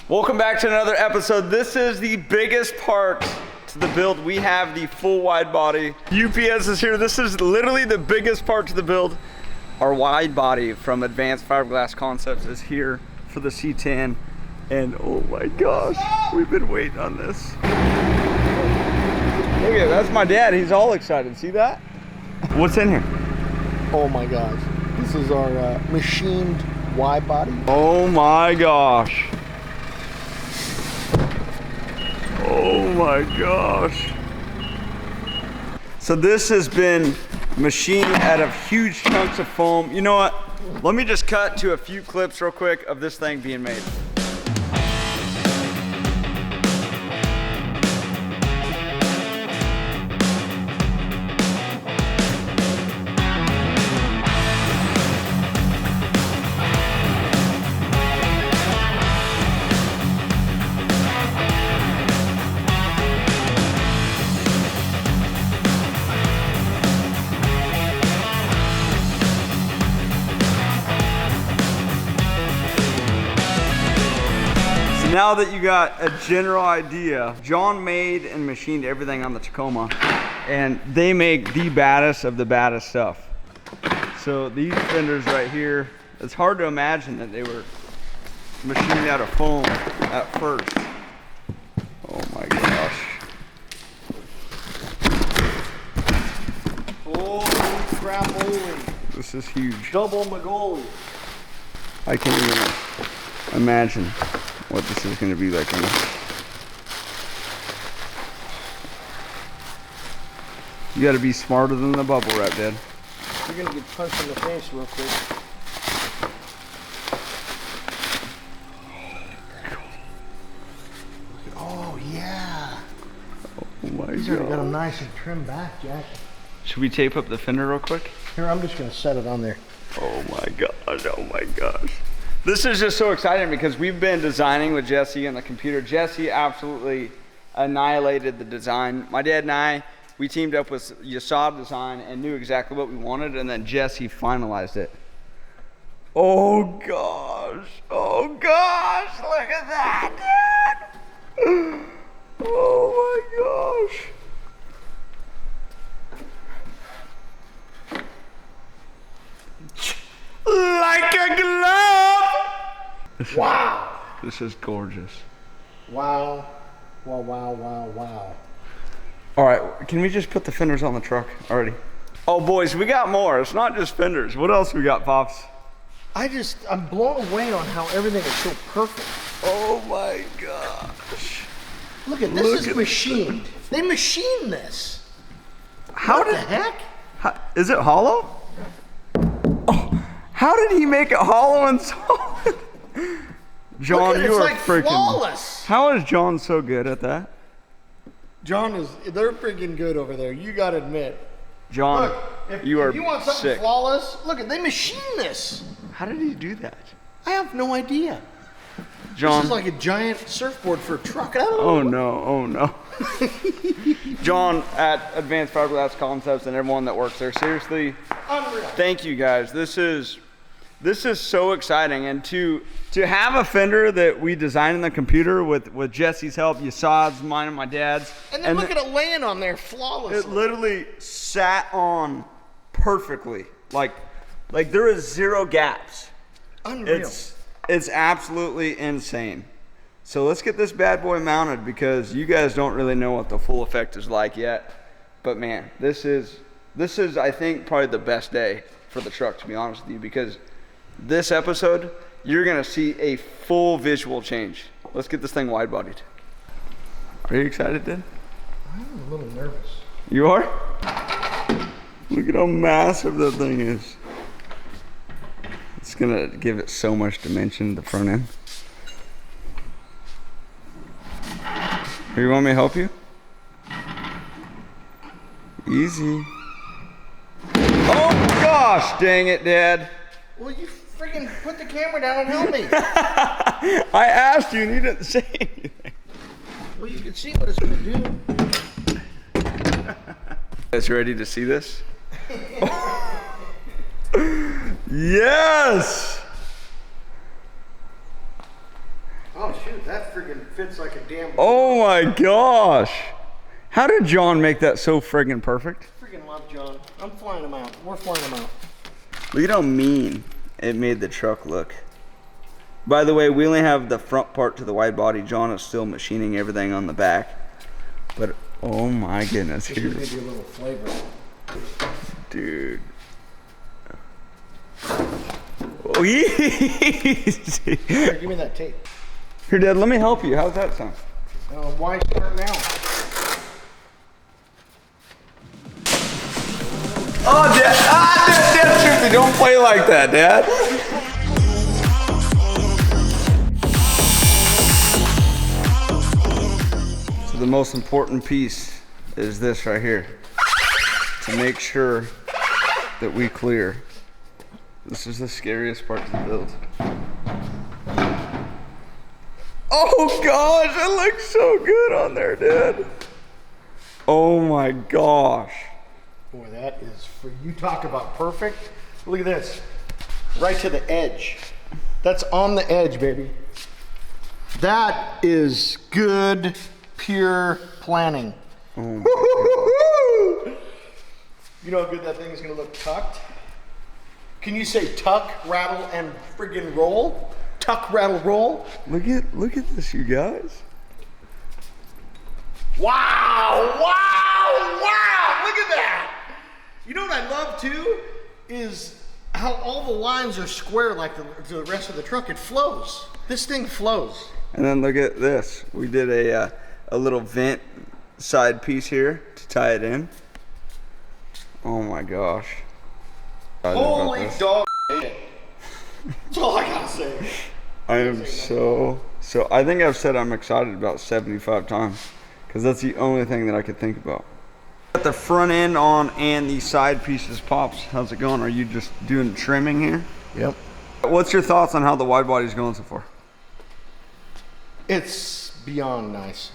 Welcome back to another episode. This is the biggest part to the build. We have the full wide body. UPS is here. This is literally the biggest part to the build. Our wide body from Advanced Fiberglass Concepts is here for the C10. And oh my gosh, we've been waiting on this. Look at that's my dad. He's all excited. See that? What's in here? Oh my gosh. This is our machined wide body. Oh my gosh. Oh my gosh. So this has been machined out of huge chunks of foam. You know what? Let me just cut to a few clips real quick of this thing being made. Now that you got a general idea, John made and machined everything on the Tacoma, and they make the baddest of the baddest stuff. So these fenders right here, it's hard to imagine that they were machined out of foam at first. Oh my gosh. Holy crap, holy. This is huge. Double Magoli. I can't even imagine what this is going to be like. You got to be smarter than the bubble wrap, Dad. You're going to get punched in the face real quick. Oh, yeah. Oh my These God. already got them nice and trimmed back, Jack. Should we tape up the fender real quick? Here, I'm just going to set it on there. Oh my gosh, oh my gosh. This is just so exciting because we've been designing with Jesse on the computer. Jesse absolutely annihilated the design. My dad and I, we teamed up with Yasad Design and knew exactly what we wanted, and then Jesse finalized it. Oh gosh, look at that, Dad. Oh my gosh. Like a glove! Wow! This is gorgeous. Wow. Wow, wow, wow, wow. All right, can we just put the fenders on the truck already? Oh boys, we got more. It's not just fenders. What else we got, Pops? I'm blown away on how everything is so perfect. Oh my gosh. Look at this, is machined. They machined this. What the heck? Is it hollow? Oh, how did he make it hollow and solid? John, you are like freaking flawless. How is John so good at that? John they're freaking good over there. You gotta admit. John, Look, if you are you want something sick. flawless, look at they machine this. How did he do that? I have no idea. John. This is like a giant surfboard for a truck. Oh no, oh no. John at Advanced Fiberglass Concepts and everyone that works there, seriously, Unreal. Thank you guys. This is so exciting, and to have a fender that we designed in the computer with Jesse's help, Yasad's, mine, and my dad's. And then look at it laying on there flawlessly. It literally sat on perfectly. Like there is zero gaps. Unreal. It's absolutely insane. So let's get this bad boy mounted because you guys don't really know what the full effect is like yet. But man, this is I think probably the best day for the truck, to be honest with you, because this episode you're gonna see a full visual change. Let's get this thing wide bodied. Are you excited, Dan? I'm a little nervous. You are? Look at how massive that thing is. It's gonna give it so much dimension, the front end. Here, you want me to help you? Easy. Oh gosh, dang it, Dad. Well, you freaking put the camera down and help me. I asked you and you didn't say anything. Well, you can see what it's gonna do. You guys ready to see this? Yes! Oh shoot, that friggin' fits like a damn. Oh my gosh. How did John make that so friggin' perfect? Friggin' love John. I'm flying him out. We're flying him out. Look at how mean it made the truck look. By the way, we only have the front part to the wide body. John is still machining everything on the back. But oh my goodness, Just to give you a little flavor. Dude. Oh, easy. Here, give me that tape. Here, Dad, let me help you. How's that sound? Why start now? Oh, Dad. Dad, seriously, don't play like that, Dad. So the most important piece is this right here. To make sure that we clear. This is the scariest part to build. Oh gosh, it looks so good on there, Dad. Oh my gosh. Boy, that is, for you talk about perfect. Look at this. Right to the edge. That's on the edge, baby. That is good, pure planning. Oh you know how good that thing is gonna look tucked? Can you say tuck, rattle, and friggin' roll? Tuck, rattle, roll? look at this, you guys. Wow, wow, wow, look at that. You know what I love too? Is how all the lines are square like the rest of the truck. It flows. This thing flows. And then look at this. We did a little vent side piece here to tie it in. Oh my gosh. Holy dog shit. That's all I gotta say. I am so, I think I've said I'm excited about 75 times because that's the only thing that I could think about. Got the front end on and the side pieces pops. How's it going? Are you just doing trimming here? Yep. What's your thoughts on how the wide body's going so far? It's beyond nice.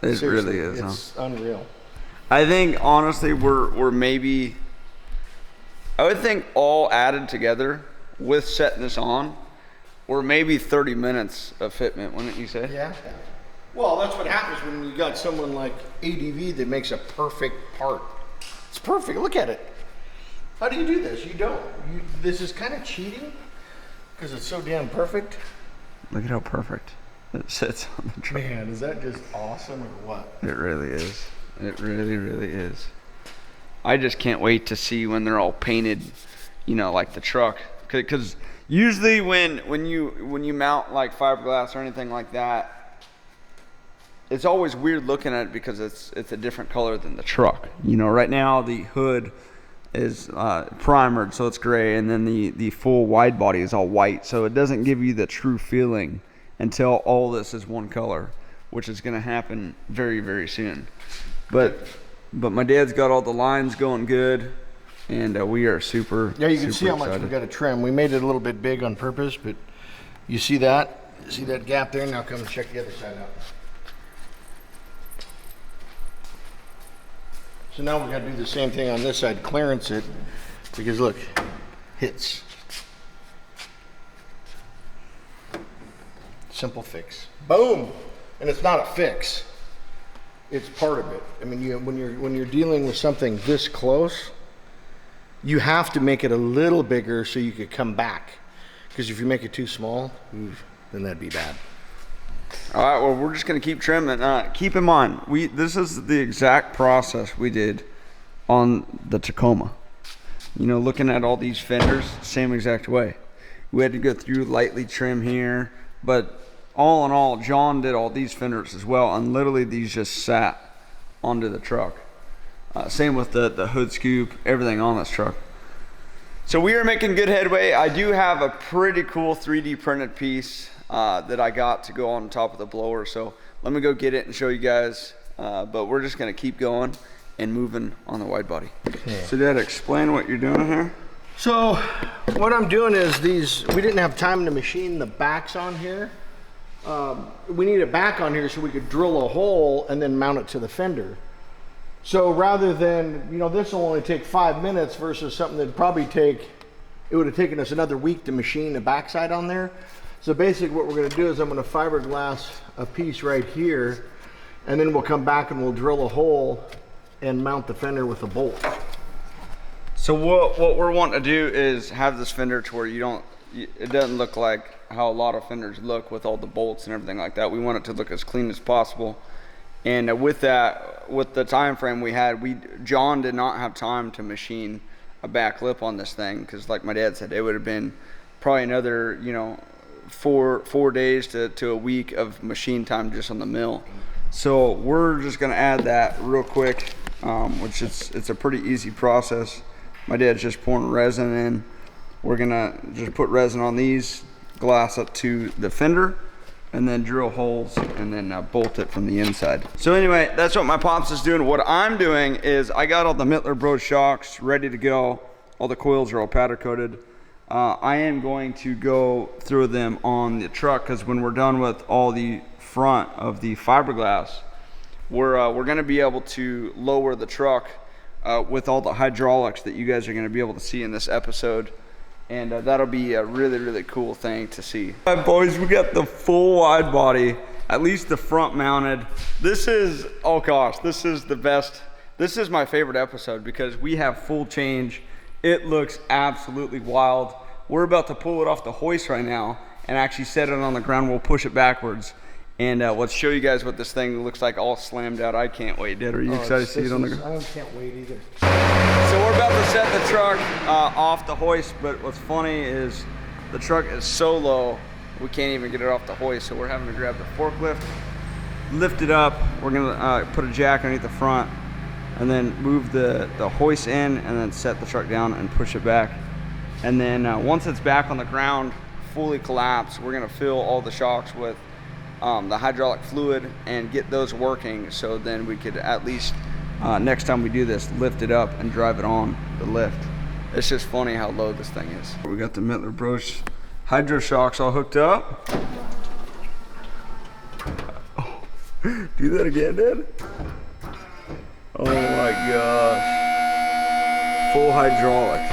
It Seriously, really is, it's unreal. I think honestly we're maybe, I would think all added together with setting this on, we're maybe 30 minutes of fitment, wouldn't you say? Yeah. Well, that's what happens when you got someone like ADV that makes a perfect part. It's perfect. Look at it. How do you do this? You don't. This is kind of cheating because it's so damn perfect. Look at how perfect it sits on the truck. Man, is that just awesome or what? It really is. It really, really is. I just can't wait to see when they're all painted, you know, like the truck. Because usually when you mount like fiberglass or anything like that, it's always weird looking at it because it's a different color than the truck. You know, right now the hood is primered, so it's gray, and then the full wide body is all white, so it doesn't give you the true feeling until all this is one color, which is going to happen very, very soon. But my dad's got all the lines going good, and we are super. Yeah, you can see how excited. much we got to trim. We made it a little bit big on purpose, but you see that? See that gap there? Now come and check the other side out. So now we got to do the same thing on this side, clearance it, because look, hits. Simple fix. Boom! And it's not a fix. It's part of it. I mean, when you're dealing with something this close, you have to make it a little bigger so you could come back. Because if you make it too small, then that'd be bad. All right, well, we're just going to keep trimming. Keep in mind, this is the exact process we did on the Tacoma. You know, looking at all these fenders, same exact way. We had to go through lightly trim here, but all in all, John did all these fenders as well, and literally these just sat onto the truck. Same with the hood scoop, everything on this truck. So we are making good headway. I do have a pretty cool 3D printed piece that I got to go on top of the blower. So let me go get it and show you guys. But we're just gonna keep going and moving on the wide body. Okay. So Dad, explain what you're doing here. So what I'm doing is we didn't have time to machine the backs on here. We need a back on here so we could drill a hole and then mount it to the fender. So rather than, this will only take 5 minutes versus something that'd probably it would have taken us another week to machine the backside on there. So basically what we're gonna do is I'm gonna fiberglass a piece right here, and then we'll come back and we'll drill a hole and mount the fender with a bolt. So what we're wanting to do is have this fender to where it doesn't look like how a lot of fenders look with all the bolts and everything like that. We want it to look as clean as possible. And with that, with the time frame we had, John did not have time to machine a back lip on this thing, because like my dad said, it would have been probably another, you know, four days to a week of machine time just on the mill. So we're just gonna add that real quick, which it's a pretty easy process. My dad's just pouring resin in. We're gonna just put resin on these, glass up to the fender, and then drill holes and then bolt it from the inside. So anyway, that's what my pops is doing. What I'm doing is I got all the Mittler Bros shocks ready to go. All the coils are all powder coated. I am going to go through them on the truck, because when we're done with all the front of the fiberglass, we're gonna be able to lower the truck with all the hydraulics that you guys are gonna be able to see in this episode. And that'll be a really, really cool thing to see. All right, boys, we got the full wide body, at least the front mounted. This is, oh gosh, this is the best. This is my favorite episode because we have full change. It looks absolutely wild. We're about to pull it off the hoist right now and actually set it on the ground. We'll push it backwards. And let's show you guys what this thing looks like all slammed out. I can't wait, Dad. Are you excited to see it on the ground? I can't wait either. So we're about to set the truck off the hoist, but what's funny is the truck is so low, we can't even get it off the hoist. So we're having to grab the forklift, lift it up. We're gonna put a jack underneath the front, and then move the hoist in, and then set the truck down and push it back. And then once it's back on the ground, fully collapsed, we're gonna fill all the shocks with the hydraulic fluid and get those working, so then we could at least next time we do this, lift it up and drive it on the lift. It's just funny how low this thing is. We got the Mittler Bros hydro shocks all hooked up. Oh, do that again, Dad. Oh my gosh. Full hydraulic.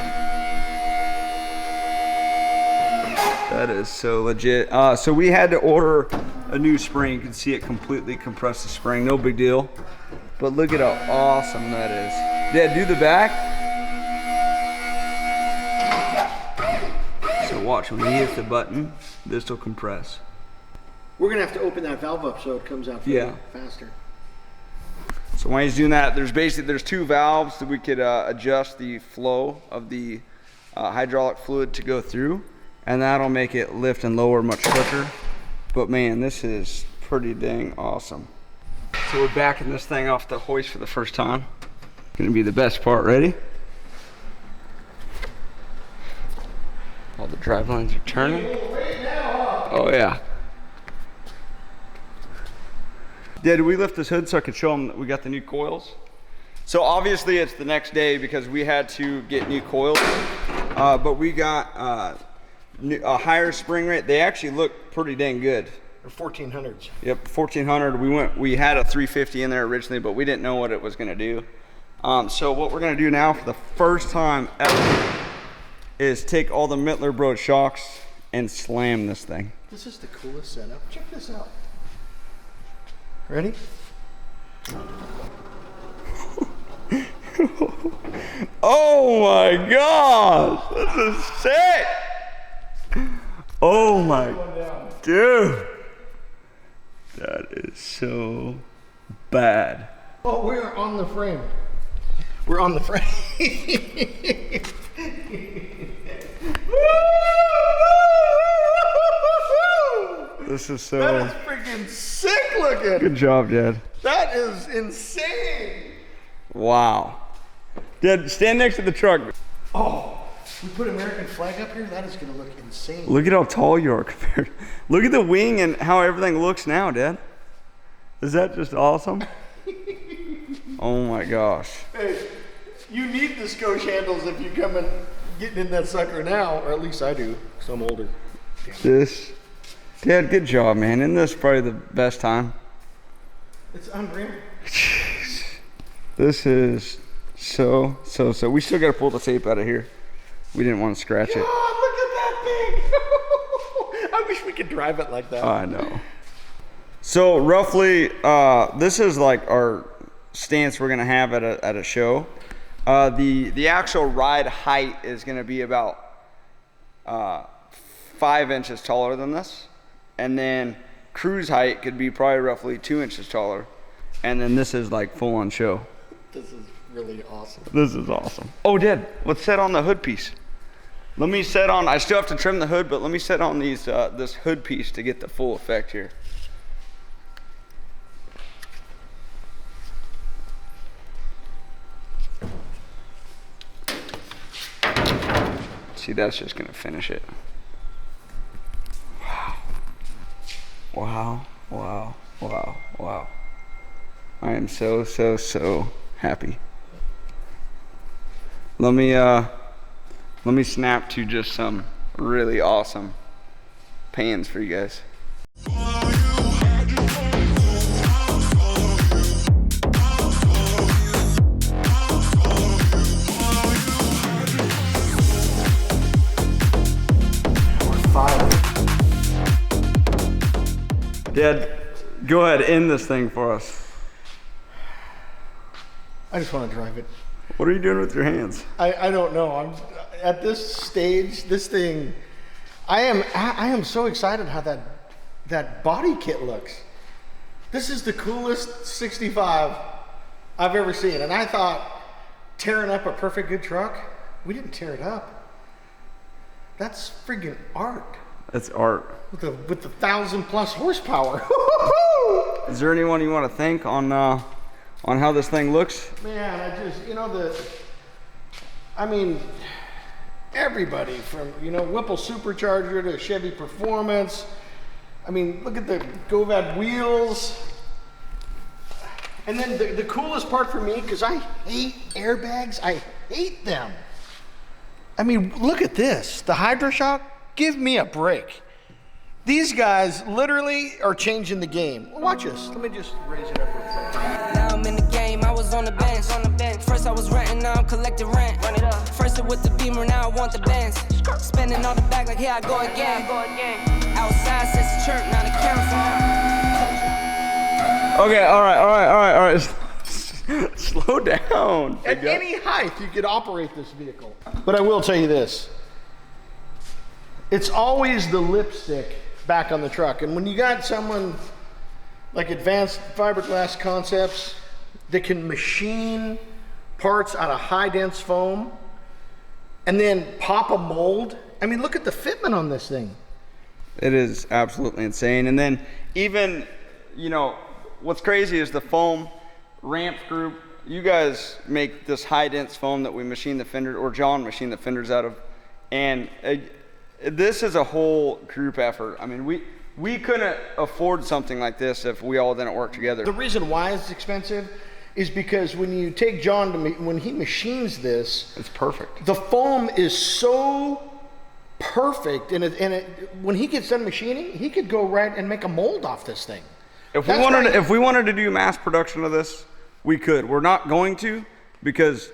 That is so legit. So we had to order a new spring. You can see it completely compressed the spring. No big deal. But look at how awesome that is. Dad, do the back. So watch, when he hits the button, this will compress. We're gonna have to open that valve up so it comes out faster. So while he's doing that, there's two valves that we could adjust the flow of the hydraulic fluid to go through, and that'll make it lift and lower much quicker. But man, this is pretty dang awesome. So we're backing this thing off the hoist for the first time. Gonna be the best part. Ready? All the drive lines are turning. Oh yeah. Dad, did we lift this hood so I could show them that we got the new coils? So obviously it's the next day because we had to get new coils, but we got a higher spring rate. They actually look pretty dang good. They're 1400s. Yep, 1400. We had a 350 in there originally, but we didn't know what it was gonna do. So what we're gonna do now for the first time ever is take all the Mittler Bros shocks and slam this thing. This is the coolest setup. Check this out. Ready? Oh my gosh, this is sick. Oh my, dude. That is so bad. Oh, we're on the frame. We're on the frame. This is so... That is freaking sick looking. Good job, Dad. That is insane. Wow. Dad, stand next to the truck. Oh, we put American flag up here? That is going to look insane. Look at how tall you are compared. Look at the wing and how everything looks now, Dad. Is that just awesome? Oh my gosh. Hey, you need the skosh handles if you come and getting in that sucker now, or at least I do, because I'm older. This, Dad, good job, man. Isn't this probably the best time? It's unreal. Jeez. This is so. We still got to pull the tape out of here. We didn't want to scratch it. Oh, look at that thing. I'm wish we could drive it like that. I know. So roughly, this is like our stance we're gonna have at a show. The actual ride height is gonna be about 5 inches taller than this, and then cruise height could be probably roughly 2 inches taller, and then this is like full on show. This is really awesome. This is awesome. Oh, Dad, let's set on the hood piece. Let me set on. I still have to trim the hood, but let me set on these this hood piece to get the full effect here. See, that's just gonna finish it. Wow. Wow, wow, wow, wow. I am so happy. Let me snap to just some really awesome pans for you guys. Dad, go ahead, end this thing for us. I just want to drive it. What are you doing with your hands? I don't know. I'm at this stage. This thing, I am so excited how that body kit looks. This is the coolest 65 I've ever seen, and I thought tearing up a perfect good truck. We didn't tear it up. That's friggin' art. That's art. With the 1,000+ horsepower. Is there anyone you want to thank on how this thing looks? Man, I just, I mean, everybody from, Whipple Supercharger to Chevy Performance. I mean, look at the Govad wheels. And then the coolest part for me, because I hate airbags, I hate them. I mean, look at this. The HydroShock, give me a break. These guys literally are changing the game. Watch this. Let me just raise it up real quick. Now I'm in the game, I was on the bench. First I was renting, now I'm collecting rent. First it with the Beamer, now I want the Benz. Spending all the bag like here I go again. Outside says the church, now the council. Okay, all right. Slow down. At any height, you could operate this vehicle. But I will tell you this. It's always the lipstick back on the truck. And when you got someone like Advanced Fiberglass Concepts that can machine parts out of high dense foam and then pop a mold, I mean, look at the fitment on this thing. It is absolutely insane. And then even, what's crazy is the foam RAMPF group. You guys make this high dense foam that we machine the fenders, or John machined the fenders out of. And this is a whole group effort. I mean, we couldn't afford something like this if we all didn't work together. The reason why it's expensive is because when you take John when he machines this, it's perfect. The foam is so perfect, and when he gets done machining, he could go right and make a mold off this thing. If we wanted to do mass production of this, we could. We're not going to, because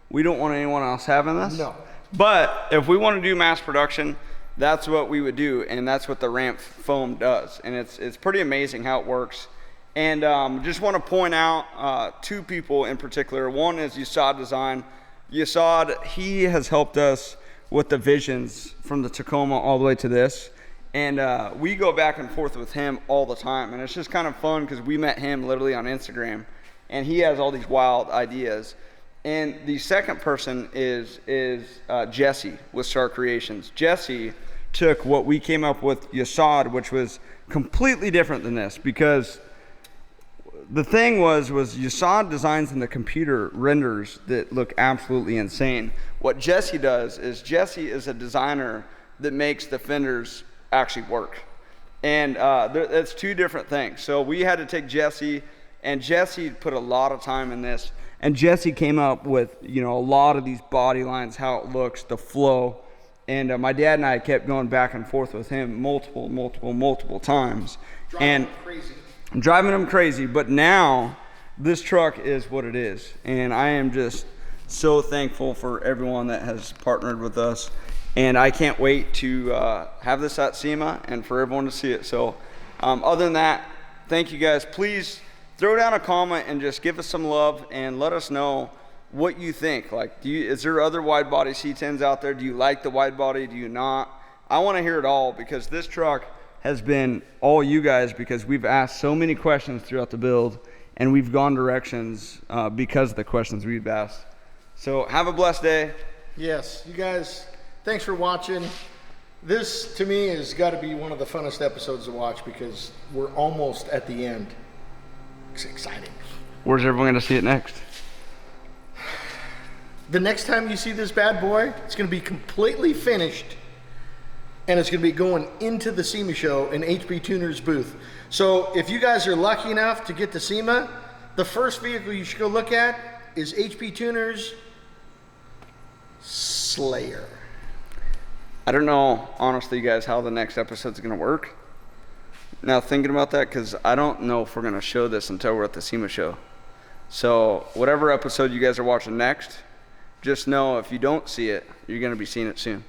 we don't want anyone else having this. No. But if we want to do mass production, that's what we would do, and that's what the RAMPF foam does. And it's pretty amazing how it works. And just want to point out two people in particular. One is Yasad Design. Yasad, he has helped us with the visions from the Tacoma all the way to this. And we go back and forth with him all the time. And it's just kind of fun because we met him literally on Instagram, and he has all these wild ideas. And the second person is Jesse with Star Creations. Jesse took what we came up with, Yasad, which was completely different than this, because the thing was Yasad designs in the computer renders that look absolutely insane. What Jesse does is Jesse is a designer that makes the fenders actually work. And that's two different things. So we had to take Jesse, and Jesse put a lot of time in this. And Jesse came up with, a lot of these body lines, how it looks, the flow. And my dad and I kept going back and forth with him multiple times. Driving him crazy. But now this truck is what it is. And I am just so thankful for everyone that has partnered with us. And I can't wait to have this at SEMA and for everyone to see it. So other than that, thank you guys. Please throw down a comment and just give us some love and let us know what you think. Like, is there other wide body C10s out there? Do you like the wide body? Do you not? I want to hear it all, because this truck has been all you guys, because we've asked so many questions throughout the build and we've gone directions because of the questions we've asked. So have a blessed day. Yes, you guys, thanks for watching. This, to me, has got to be one of the funnest episodes to watch, because we're almost at the end. It's exciting. Where's everyone going to see it next? The next time you see this bad boy, it's going to be completely finished, and it's going to be going into the SEMA show in HP Tuner's booth. So if you guys are lucky enough to get to SEMA, the first vehicle you should go look at is HP Tuner's Slayer. I don't know, honestly, guys, how the next episode's going to work. Now, thinking about that, because I don't know if we're going to show this until we're at the SEMA show. So whatever episode you guys are watching next, just know if you don't see it, you're going to be seeing it soon.